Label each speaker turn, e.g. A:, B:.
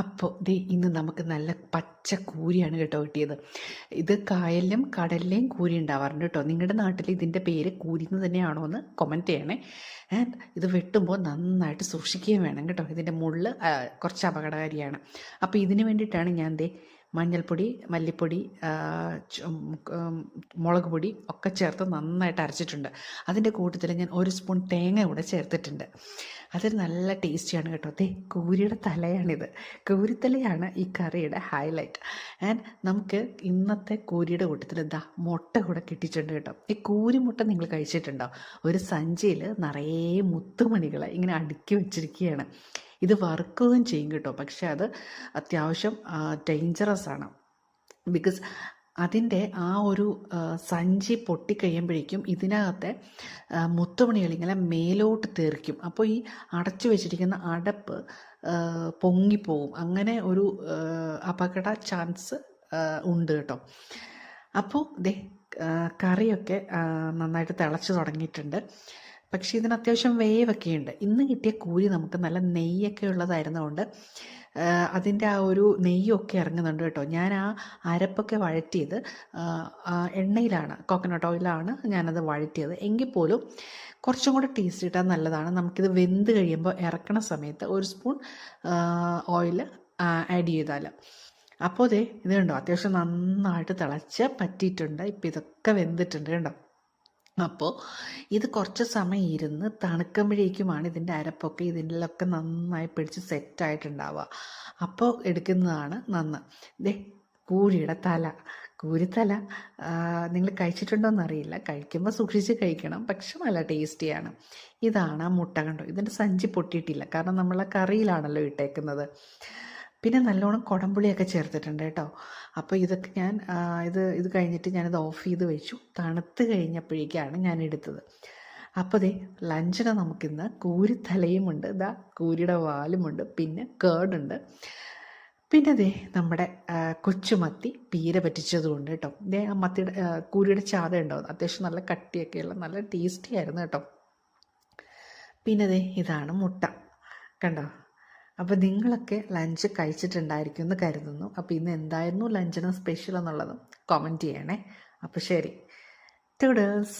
A: അപ്പോൾ ദേ ഇന്ന് നമുക്ക് നല്ല പച്ച കൂരിയാണ് കേട്ടോ കിട്ടിയത്. ഇത് കായലിലും കടലിലെയും കൂരി ഉണ്ടാവാറുണ്ട് കേട്ടോ. നിങ്ങളുടെ നാട്ടിൽ ഇതിൻ്റെ പേര് കൂരി എന്ന് തന്നെയാണോ എന്ന് കമൻറ്റ് ചെയ്യണേ. ഇത് വെട്ടുമ്പോൾ നന്നായിട്ട് സൂക്ഷിക്കുകയും വേണം കേട്ടോ. ഇതിൻ്റെ മുള്ള് കുറച്ച് അപകടകാരിയാണ്. അപ്പോൾ ഇതിന് വേണ്ടിയിട്ടാണ് ഞാൻ ദേ മഞ്ഞൾപ്പൊടി, മല്ലിപ്പൊടി, മുളക് പൊടി ഒക്കെ ചേർത്ത് നന്നായിട്ട് അരച്ചിട്ടുണ്ട്. അതിൻ്റെ കൂട്ടത്തിൽ ഞാൻ 1 സ്പൂൺ തേങ്ങ കൂടെ ചേർത്തിട്ടുണ്ട്. അതൊരു നല്ല ടേസ്റ്റിയാണ് കേട്ടോ. ദേ കൂരിയുടെ തലയാണിത്. കൂരിത്തലയാണ് ഈ കറിയുടെ ഹൈലൈറ്റ്. നമുക്ക് ഇന്നത്തെ കൂരിയുടെ കൂട്ടത്തിൽ മുട്ട കൂടെ കിട്ടിയിട്ടുണ്ട് കേട്ടോ. ഈ കൂരി മുട്ട നിങ്ങൾ കഴിച്ചിട്ടുണ്ടോ? ഒരു സഞ്ചിയിൽ നിറയെ മുത്തുമണികൾ ഇങ്ങനെ അടുക്കി വെച്ചിരിക്കുകയാണ്. ഇത് വറുക്കുകയും ചെയ്യും കേട്ടോ. പക്ഷെ അത് അത്യാവശ്യം ഡേഞ്ചറസ് ആണ്. ബിക്കോസ് അതിൻ്റെ ആ ഒരു സഞ്ചി പൊട്ടിക്കഴിയുമ്പോഴേക്കും ഇതിനകത്തെ മുത്തുമണികൾ ഇങ്ങനെ മേലോട്ട് തെറിക്കും. അപ്പോൾ ഈ അടച്ചു വെച്ചിരിക്കുന്ന അടപ്പ് പൊങ്ങിപ്പോവും. അങ്ങനെ ഒരു അപകട ചാൻസ് ഉണ്ട് കേട്ടോ. അപ്പോൾ ദേ കറിയൊക്കെ നന്നായിട്ട് തിളച്ച് തുടങ്ങിയിട്ടുണ്ട്. പക്ഷേ ഇതിന് അത്യാവശ്യം വേവൊക്കെ ഉണ്ട്. ഇന്ന് കിട്ടിയ കൂരി നമുക്ക് നല്ല നെയ്യൊക്കെ ഉള്ളതായിരുന്നതുകൊണ്ട് അതിൻ്റെ ആ ഒരു നെയ്യൊക്കെ ഇറങ്ങുന്നുണ്ട് കേട്ടോ. ഞാൻ ആ അരപ്പൊക്കെ വഴറ്റിയത് എണ്ണയിലാണ്, കോക്കനട്ട് ഓയിലാണ് ഞാനത് വഴറ്റിയത്. എങ്കിൽ പോലും കുറച്ചും കൂടെ ടേസ്റ്റ് കിട്ടാൻ നല്ലതാണ്. നമുക്കിത് വെന്ത് കഴിയുമ്പോൾ ഇറക്കണ സമയത്ത് 1 സ്പൂൺ ഓയിൽ ആഡ് ചെയ്താൽ. അപ്പോൾ ഇത് കണ്ടോ, അത്യാവശ്യം നന്നായിട്ട് തിളച്ച് പറ്റിയിട്ടുണ്ട്. ഇപ്പം ഇതൊക്കെ വെന്തിട്ടുണ്ട് കണ്ടോ. അപ്പോൾ ഇത് കുറച്ച് സമയം ഇരുന്ന് തണുക്കുമ്പോഴേക്കുമാണ് ഇതിൻ്റെ അരപ്പൊക്കെ ഇതിലൊക്കെ നന്നായി പിടിച്ച് സെറ്റായിട്ടുണ്ടാവുക. അപ്പോൾ എടുക്കുന്നതാണ് നന്ന്. ദേ കൂരിയുടെ തല, കൂരിത്തല നിങ്ങൾ കഴിച്ചിട്ടുണ്ടോ എന്നറിയില്ല. കഴിക്കുമ്പോൾ സൂക്ഷിച്ച് കഴിക്കണം, പക്ഷെ നല്ല ടേസ്റ്റിയാണ്. ഇതാണ് ആ മുട്ട കണ്ടോ. ഇതിൻ്റെ സഞ്ചി പൊട്ടിയിട്ടില്ല, കാരണം നമ്മൾ കറിയിലാണല്ലോ ഇട്ടേക്കുന്നത്. പിന്നെ നല്ലോണം കുടംപുളിയൊക്കെ ചേർത്തിട്ടുണ്ട് കേട്ടോ. അപ്പോൾ ഇതൊക്കെ ഞാൻ ഇത് കഴിഞ്ഞിട്ട് ഞാനിത് ഓഫ് ചെയ്ത് വെച്ചു. തണുത്ത് കഴിഞ്ഞപ്പോഴേക്കാണ് ഞാൻ എടുത്തത്. അപ്പോൾ ദേ ലഞ്ചിന് നമുക്കിന്ന് കൂരിത്തലയുമുണ്ട്, കൂരിയുടെ വാലുമുണ്ട്, പിന്നെ കേടുണ്ട്, പിന്നെ ദേ നമ്മുടെ കൊച്ചുമത്തി പീര പറ്റിച്ചതുകൊണ്ട് കേട്ടോ. ദേ ആ മത്തിയുടെ കൂരിയുടെ ചാത ഉണ്ടാവും, അത്യാവശ്യം നല്ല കട്ടിയൊക്കെയുള്ള നല്ല ടേസ്റ്റി ആയിരുന്നു കേട്ടോ. പിന്നെ ദേ ഇതാണ് മുട്ട കണ്ടോ. അപ്പോൾ നിങ്ങളൊക്കെ ലഞ്ച് കഴിച്ചിട്ടുണ്ടായിരിക്കും എന്ന് കരുതുന്നു. അപ്പോൾ ഇന്ന് എന്തായിരുന്നു ലഞ്ചിന് സ്പെഷ്യൽ എന്നുള്ളതും കമൻറ്റ് ചെയ്യണേ. അപ്പോൾ ശരി, ടൂഡേഴ്സ്.